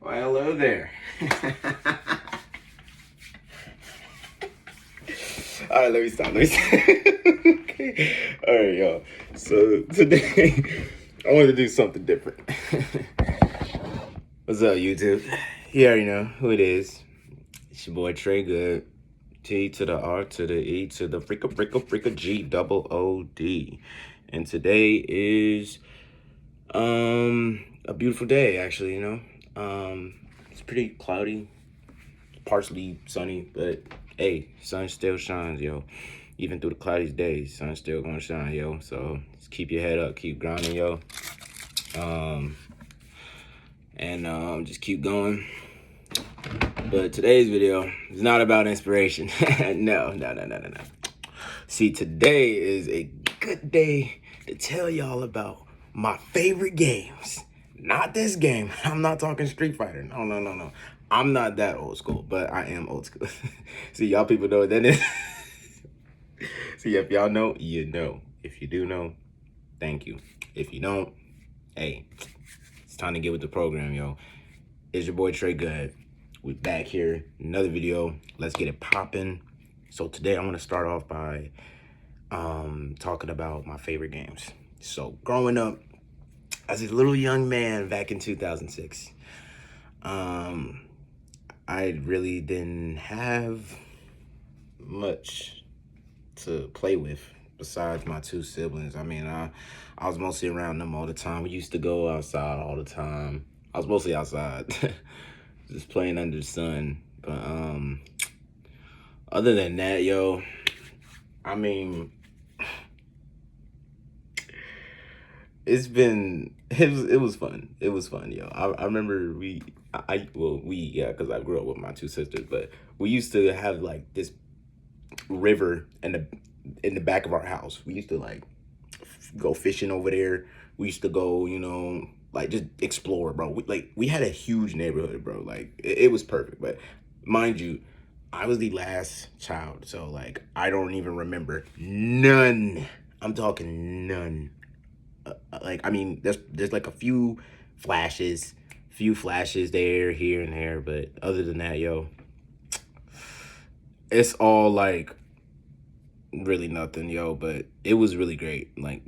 Why, hello there. All right, let me stop. Okay. All right, y'all. So today, I wanted to do something different. What's up, YouTube? You already know who it is. It's your boy Trey Good. T to the R to the E to the freaka G double O D. And today is a beautiful day, actually. It's pretty cloudy, partially sunny, but hey, sun still shines, yo. Even through the cloudiest days, sun still gonna shine, yo. So just keep your head up, keep grinding, yo. Just keep going. But today's video is not about inspiration. No. See, today is a good day to tell y'all about my favorite games. Not this game. I'm not talking Street Fighter. No. I'm not that old school, but I am old school. See, y'all people know what that is. See, if y'all know, you know. If you do know, thank you. If you don't, hey, it's time to get with the program, yo. It's your boy Trey Good. We back here, another video. Let's get it popping. So today I want to start off by talking about my favorite games. So growing up as a little young man back in 2006, I really didn't have much to play with besides my two siblings. I was mostly around them all the time. We used to go outside all the time. I was mostly outside, just playing under the sun. But other than that, yo, it was fun. It was fun, yo. I remember because I grew up with my two sisters, but we used to have like this river in the back of our house. We used to like go fishing over there. We used to go, like just explore, bro. We had a huge neighborhood, bro. Like it was perfect. But mind you, I was the last child, so like I don't even remember none. I'm talking none. There's like a few flashes there, here and there, but other than that, yo, it's all like really nothing, yo. But it was really great, like,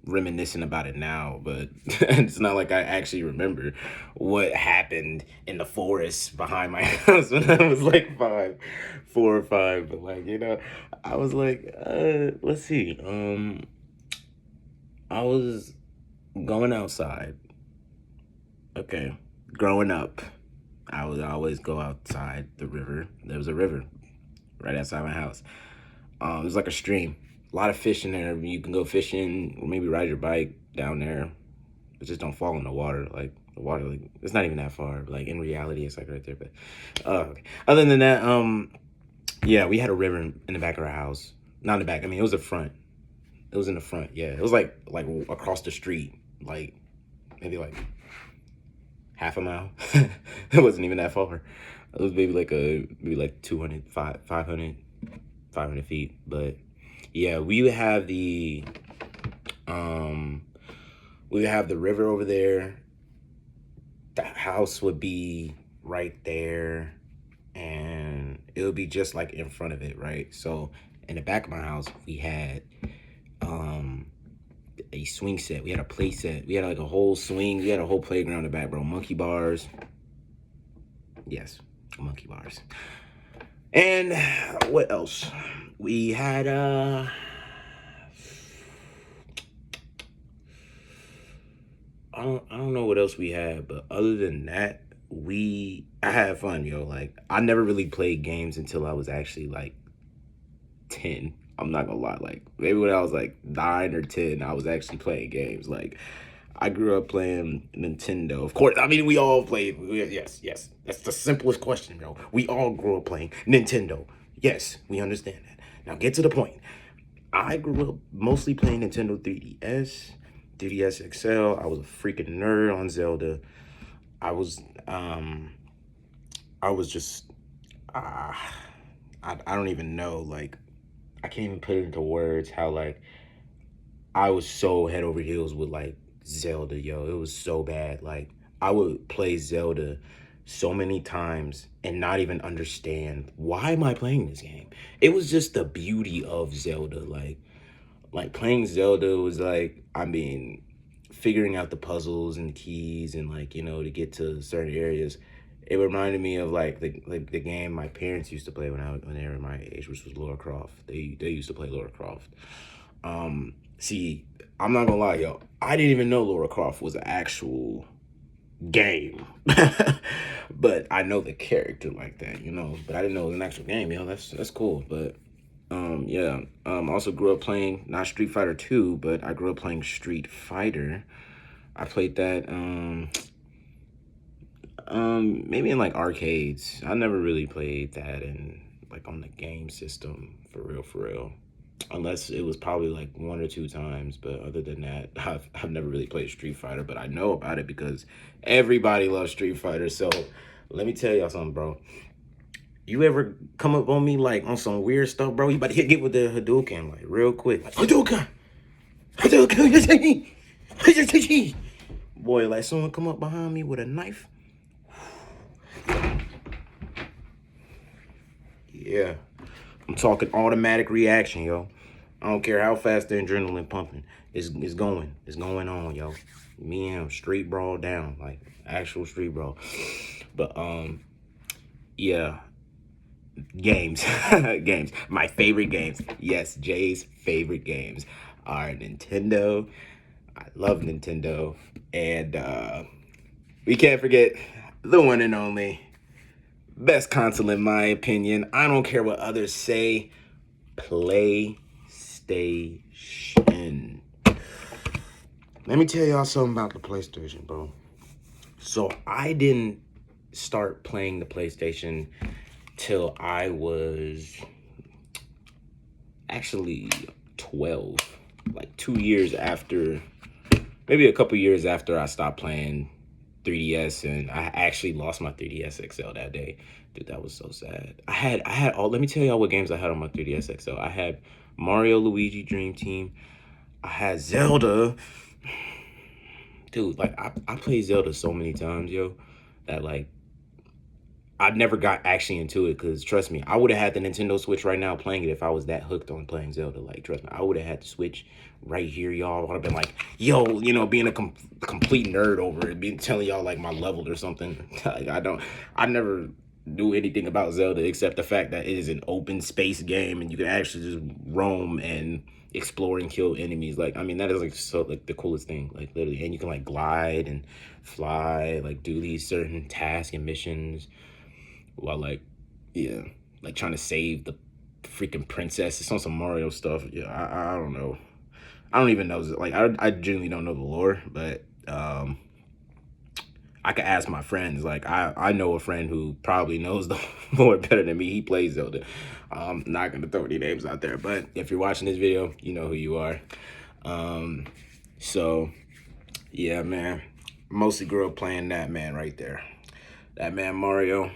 reminiscing about it now, but it's not like I actually remember what happened in the forest behind my house when I was like 4 or 5. But like, I was like, let's see, I was going outside. Okay, growing up, I would always go outside the river. There was a river right outside my house. It was like a stream. A lot of fish in there. You can go fishing or maybe ride your bike down there, but just don't fall in the water. Like the water, like it's not even that far. But like in reality, it's like right there. But okay. Other than that, yeah, we had a river in the back of our house. Not in the back. It was the front. It was in the front. Yeah, it was like across the street, like maybe like half a mile. It wasn't even that far. It was maybe like 200, 500 feet. But yeah, we would have the river over there. The house would be right there, and it would be just like in front of it, right? So in the back of my house, we had a swing set. We had a play set. We had like a whole swing. We had a whole playground in the back, bro. Monkey bars. Yes, monkey bars. And what else? We had I don't know what else we had, but other than that, I had fun, yo. Like I never really played games until I was actually like 10. I'm not gonna lie. Like maybe when I was like 9 or 10, I was actually playing games. Like I grew up playing Nintendo. Of course, we all played. Yes. That's the simplest question, bro. We all grew up playing Nintendo. Yes, we understand that. Now get to the point. I grew up mostly playing Nintendo 3DS, 3DS XL. I was a freaking nerd on Zelda. I was just, I don't even know, like, I can't even put it into words how, like, I was so head over heels with, like, Zelda, yo. It was so bad. Like, I would play Zelda so many times and not even understand why am I playing this game. It was just the beauty of Zelda. Like playing Zelda was like, I mean, figuring out the puzzles and the keys and like, you know, to get to certain areas. It reminded me of like the game my parents used to play when they were my age, which was Lara Croft. They used to play Lara Croft. See, I'm not gonna lie, yo. I didn't even know Lara Croft was an actual game. But I know the character like that, you know. But I didn't know it was an actual game, yo. That's cool. But yeah. Also grew up playing not Street Fighter 2, but I grew up playing Street Fighter. I played that maybe in like arcades. I never really played that in like on the game system for real. Unless it was probably like 1 or 2 times, but other than that, I've never really played Street Fighter, but I know about it because everybody loves Street Fighter. So let me tell y'all something, bro. You ever come up on me like on some weird stuff, bro? You about to get with the Hadouken like real quick. Like, Hadouken! Hadouken! Boy, like someone come up behind me with a knife. Yeah. I'm talking automatic reaction, yo. I don't care how fast the adrenaline pumping. It's going. It's going on, yo. Me and him street brawl down, like actual street brawl. But yeah. Games. Games. My favorite games. Yes, Jay's favorite games are Nintendo. I love Nintendo. And we can't forget the one and only best console in my opinion. I don't care what others say. PlayStation. Let me tell y'all something about the PlayStation, bro. So I didn't start playing the PlayStation till I was actually 12. Like 2 years after, maybe a couple years after I stopped playing 3DS, and I actually lost my 3DS XL that day. Dude, that was so sad. I had all, let me tell y'all what games I had on my 3DS XL. I had Mario Luigi Dream Team. I had Zelda. Dude, like I played Zelda so many times, yo, that like I never got actually into it because trust me, I would have had the Nintendo Switch right now playing it if I was that hooked on playing Zelda. Like, trust me, I would have had the Switch right here, y'all. I would have been like, yo, you know, being a complete nerd over it, being telling y'all like my level or something. Like, I never knew anything about Zelda except the fact that it is an open space game and you can actually just roam and explore and kill enemies. Like, I mean, that is like so like the coolest thing, like literally. And you can like glide and fly, like do these certain tasks and missions while like, yeah, like trying to save the freaking princess. It's on some Mario stuff. Yeah, I don't know. I don't even know. Like, I genuinely don't know the lore, but I could ask my friends. Like, I know a friend who probably knows the lore better than me. He plays Zelda. I'm not gonna throw any names out there, but if you're watching this video, you know who you are. So yeah, man, mostly grew up playing that man right there. That man Mario.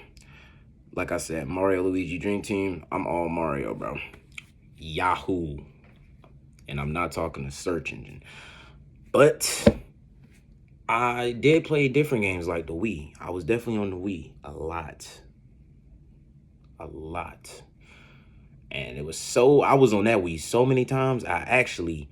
Like I said, Mario Luigi Dream Team, I'm all Mario, bro. Yahoo. And I'm not talking the search engine. But I did play different games like the Wii. I was definitely on the Wii a lot. A lot. And it was so, I was on that Wii so many times, I actually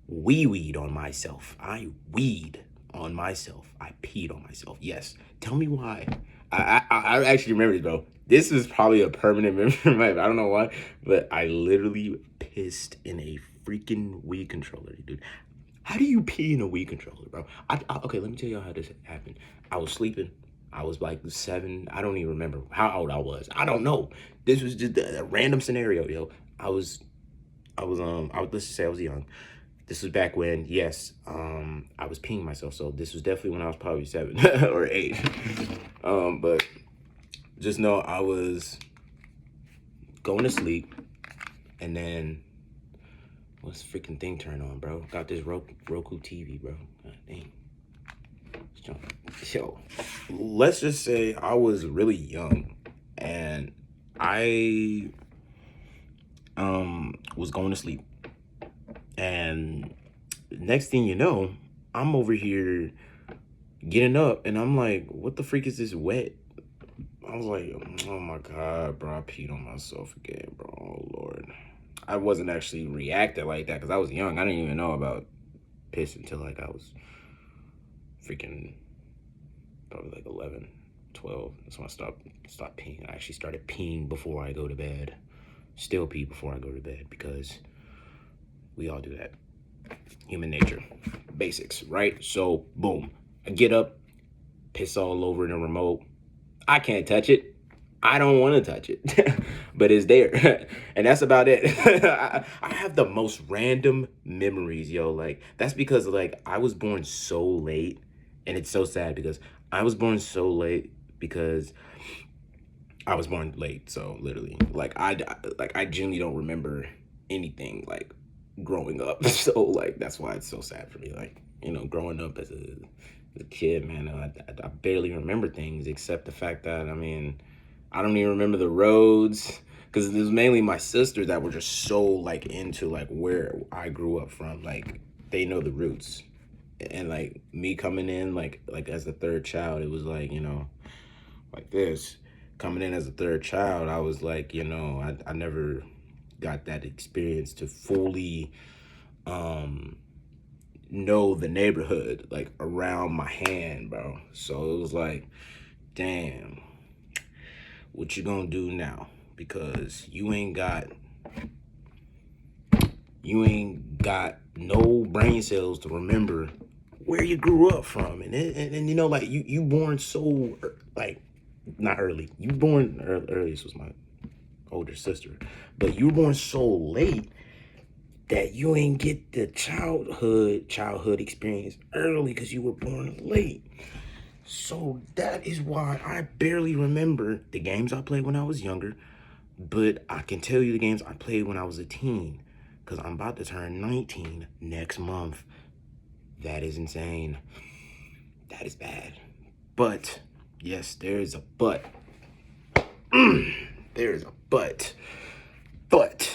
weed on myself. I weed on myself. I peed on myself. Yes. Tell me why. I actually remember this, bro. This is probably a permanent memory in my life. I don't know why, but I literally pissed in a freaking Wii controller, dude. How do you pee in a Wii controller, bro? Okay, let me tell you how this happened. I was sleeping. I was like 7. I don't even remember how old I was. I don't know. This was just a random scenario, yo. Let's just say I was young. This was back when, yes, I was peeing myself. So this was definitely when I was probably 7 or 8. But just know I was going to sleep, and then what's the freaking thing turned on, bro? Got this Roku TV, bro. God dang. Yo, let's just say I was really young, and I was going to sleep, and next thing you know, I'm over here getting up, and I'm like, what the freak is this wet? I was like, oh my God, bro, I peed on myself again, bro. Oh Lord. I wasn't actually reacting like that because I was young. I didn't even know about piss until like I was freaking probably like 11, 12. That's when I stopped peeing. I actually started peeing before I go to bed. Still pee before I go to bed because we all do that. Human nature. Basics, right? So, boom. I get up, piss all over the remote. I can't touch it. I don't want to touch it, but it's there. And that's about it. I have the most random memories, yo. Like, that's because, like, I was born so late. And it's so sad because I was born so late because I was born late. So, literally, I genuinely don't remember anything, like, growing up. So, like, that's why it's so sad for me. Like, growing up as a kid, man, I barely remember things except the fact that, I mean, I don't even remember the roads because it was mainly my sisters that were just so like into like where I grew up from. Like they know the roots, and like me coming in like as the third child, it was like like this coming in as a third child. I was like I never got that experience to fully know the neighborhood like around my hand, bro. So it was like, damn. What you gonna do now? Because you ain't got no brain cells to remember where you grew up from, and like you born so like not early. You born earliest was my older sister, but you were born so late that you ain't get the childhood experience early because you were born late. So that is why I barely remember the games I played when I was younger, but I can tell you the games I played when I was a teen, because I'm about to turn 19 next month. That is insane. That is bad. But, yes, there is a but. There is a but. But,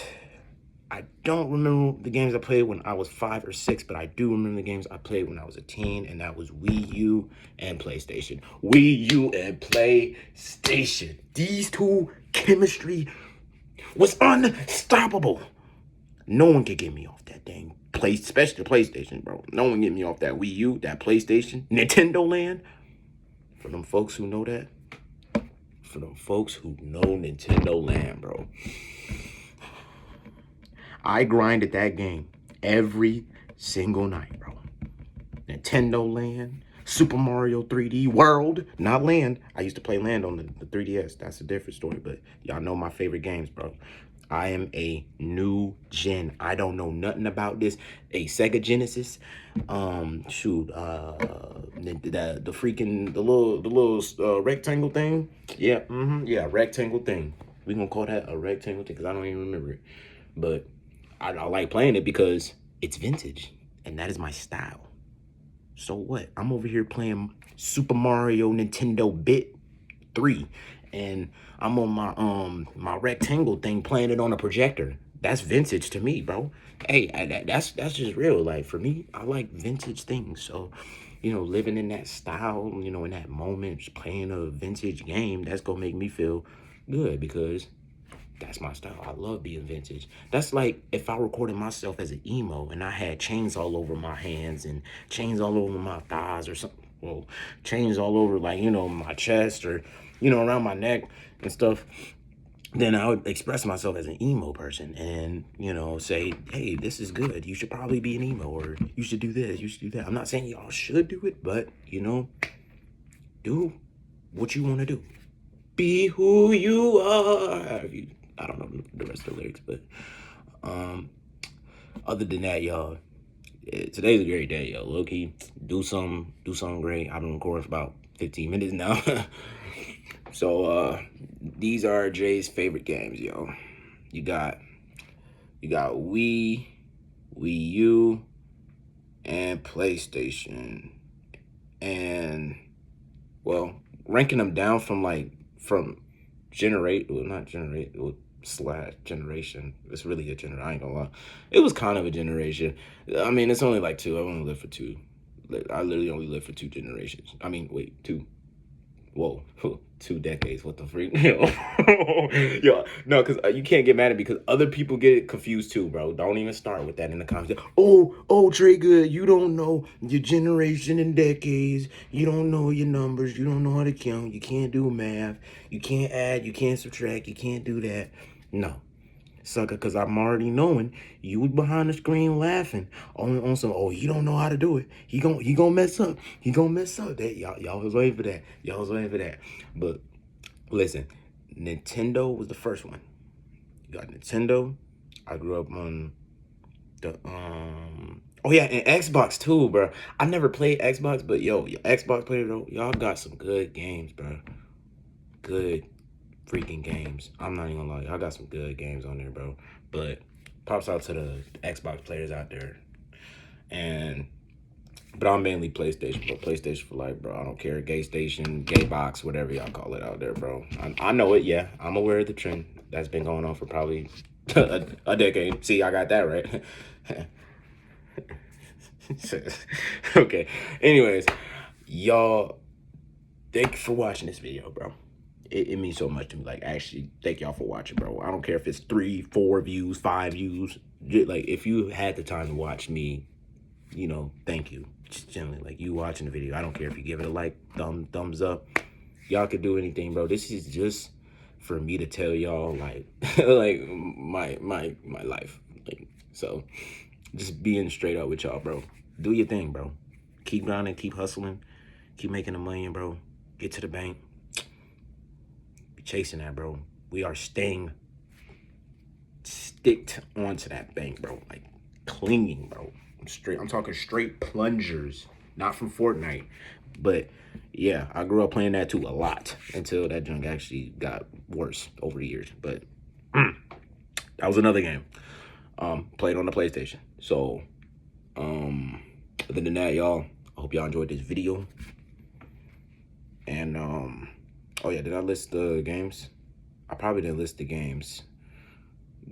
I don't remember the games I played when I was 5 or 6, but I do remember the games I played when I was a teen, and that was Wii U and PlayStation. Wii U and PlayStation. These two chemistry was unstoppable. No one could get me off that dang especially the PlayStation, bro. No one get me off that Wii U, that PlayStation, Nintendo Land. For them folks who know that, for them folks who know Nintendo Land, bro. I grinded that game every single night, bro. Nintendo Land, Super Mario 3D World, not Land. I used to play Land on the 3DS. That's a different story, but y'all know my favorite games, bro. I am a new gen. I don't know nothing about this. A Sega Genesis, shoot, the freaking the little rectangle thing. Yeah, yeah, rectangle thing. We gonna call that a rectangle thing because I don't even remember it, but I like playing it because it's vintage and that is my style. So what? I'm over here playing Super Mario Nintendo Bit 3 and I'm on my rectangle thing playing it on a projector. That's vintage to me, bro. Hey, that's just real. Like for me, I like vintage things. So, living in that style, in that moment, just playing a vintage game, that's gonna make me feel good because that's my style. I love being vintage. That's like if I recorded myself as an emo and I had chains all over my hands and chains all over my thighs or something. Well, chains all over like, my chest or, around my neck and stuff. Then I would express myself as an emo person and, say, hey, this is good. You should probably be an emo or you should do this. You should do that. I'm not saying y'all should do it, but, do what you want to do. Be who you are. I don't know the rest of the lyrics, but other than that, y'all, today's a great day, yo. Low key, do something great. I've been recording for about 15 minutes now. So these are Jay's favorite games, yo. You got Wii U, and PlayStation, and well, ranking them down from slash generation. It's really a generation. I ain't gonna lie. It was kind of a generation. I mean, it's only like two. I've only lived for two. I literally only lived for 2 generations. I mean, wait, two. Whoa, 2 decades. What the freak? Yo, no, because you can't get mad at me because other people get it confused too, bro. Don't even start with that in the comments. Oh, Trey Good, you don't know your generation and decades. You don't know your numbers. You don't know how to count. You can't do math. You can't add. You can't subtract. You can't do that. No, sucker, because I'm already knowing you behind the screen laughing on some, oh, he don't know how to do it. He gonna mess up. He gonna mess up. That y'all was waiting for that. Y'all was waiting for that. But listen, Nintendo was the first one. You got Nintendo. I grew up on the oh yeah, and Xbox too, bro. I never played Xbox, but yo, Xbox player though, y'all got some good games, bro. Good freaking games. I'm not even gonna lie, I got some good games on there, bro. But props out to the Xbox players out there. But I'm mainly PlayStation, bro. PlayStation for life, bro. I don't care. Gay station, gay box, whatever y'all call it out there, bro. I know it, yeah. I'm aware of the trend that's been going on for probably a decade. See, I got that right. Okay. Anyways, y'all, thank you for watching this video, bro. It means so much to me. Like, actually, thank y'all for watching, bro. I don't care if it's 3, 4 views, 5 views. Like, if you had the time to watch me, you know, thank you. Just generally, like, you watching the video. I don't care if you give it a like, thumbs up. Y'all could do anything, bro. This is just for me to tell y'all, like, like my life. Like, so, just being straight up with y'all, bro. Do your thing, bro. Keep grinding, keep hustling, keep making the money, bro. Get to the bank. Chasing that, bro. We are staying sticked onto that bank, bro. Like clinging, bro. I'm talking straight plungers, not from Fortnite. But yeah, I grew up playing that too a lot until that junk actually got worse over the years. But that was another game. Played on the PlayStation. So other than that, y'all, I hope y'all enjoyed this video. And oh yeah, did I list the games? I probably didn't list the games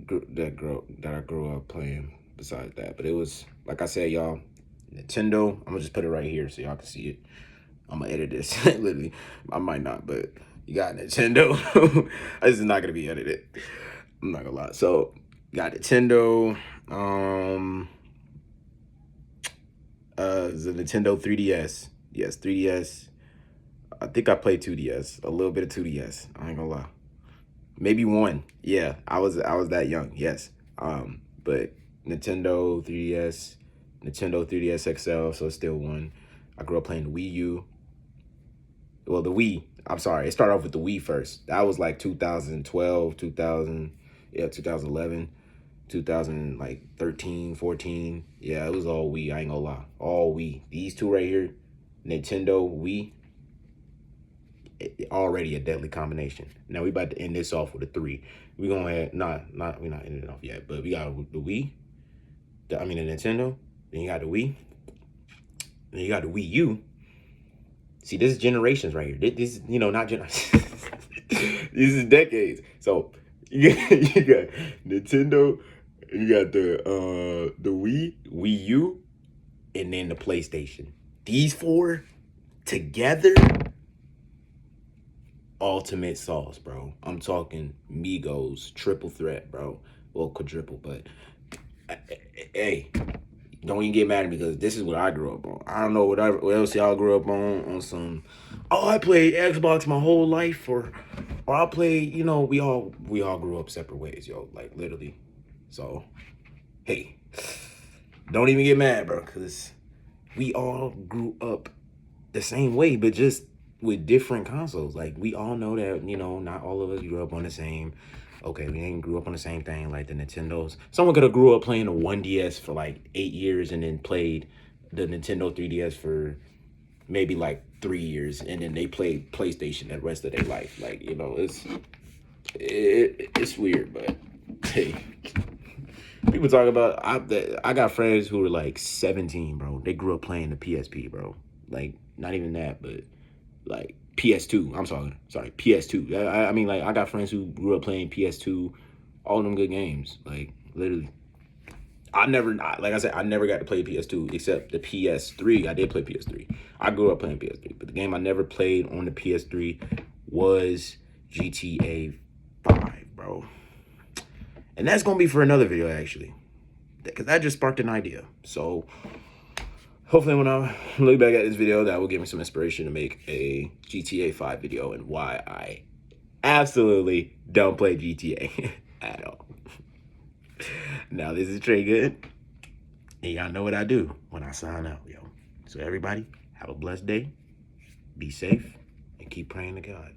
that I grew up playing besides that. But it was, like I said, y'all, Nintendo. I'm gonna just put it right here so y'all can see it. I'm gonna edit this. Literally, I might not, but you got Nintendo. This is not gonna be edited. I'm not gonna lie. So you got Nintendo. The Nintendo 3DS. Yes, 3DS. I think I played 2DS, a little bit of 2DS. I ain't gonna lie. Maybe one. Yeah, I was that young. Yes. But Nintendo 3DS, Nintendo 3DS XL, so still one. I grew up playing the Wii U. Well, the Wii. I'm sorry. It started off with the Wii first. That was like 2012, 2011, 2000, like 13, 14. Yeah, it was all Wii. I ain't gonna lie. All Wii. These two right here, Nintendo, Wii. Already a deadly combination. Now we about to end this off with a 3. We gonna have we're not ending it off yet, but we got the Wii, the Nintendo. Then you got the Wii. Then you got the Wii U. See, this is generations right here. This is, you know, not generations. This is decades. So you got Nintendo, you got the Wii U, and then the PlayStation. These 4 together. Ultimate sauce, bro. I'm talking Migos, triple threat, bro. Well, quadruple, but hey, don't even get mad at me because this is what I grew up on. I don't know what else y'all grew up on some. Oh, I played Xbox my whole life, or I played. You know, we all grew up separate ways, yo. Like literally. So, hey, don't even get mad, bro, because we all grew up the same way, but just with different consoles. Like, we all know that, you know, not all of us grew up on the same. Okay, we ain't grew up on the same thing like the Nintendos. Someone could have grew up playing the 1DS for like 8 years and then played the Nintendo 3DS for maybe like 3 years, and then they played PlayStation the rest of their life. Like, you know, it's weird, but hey. People talk about, I got friends who were like 17, bro. They grew up playing the PSP, bro. Like, not even that, but like PS2. I'm sorry, PS2. I mean, like, I got friends who grew up playing PS2, all them good games. Like, literally. like I said, I never got to play PS2 except the PS3. I did play PS3. I grew up playing PS3, but the game I never played on the PS3 was GTA 5, bro. And that's gonna be for another video, actually, because that just sparked an idea. So hopefully when I look back at this video, that will give me some inspiration to make a GTA 5 video and why I absolutely don't play GTA at all. Now, this is Trey Good, and y'all know what I do when I sign out, yo. So everybody, have a blessed day, be safe, and keep praying to God,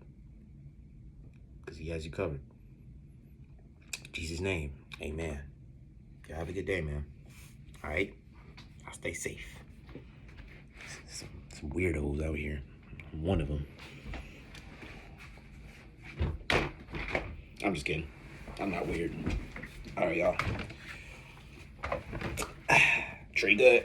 because he has you covered. In Jesus' name, amen. Y'all have a good day, man. All right? I'll stay safe. Some weirdos out here. I'm one of them. I'm just kidding. I'm not weird. All right, y'all. Trey Good.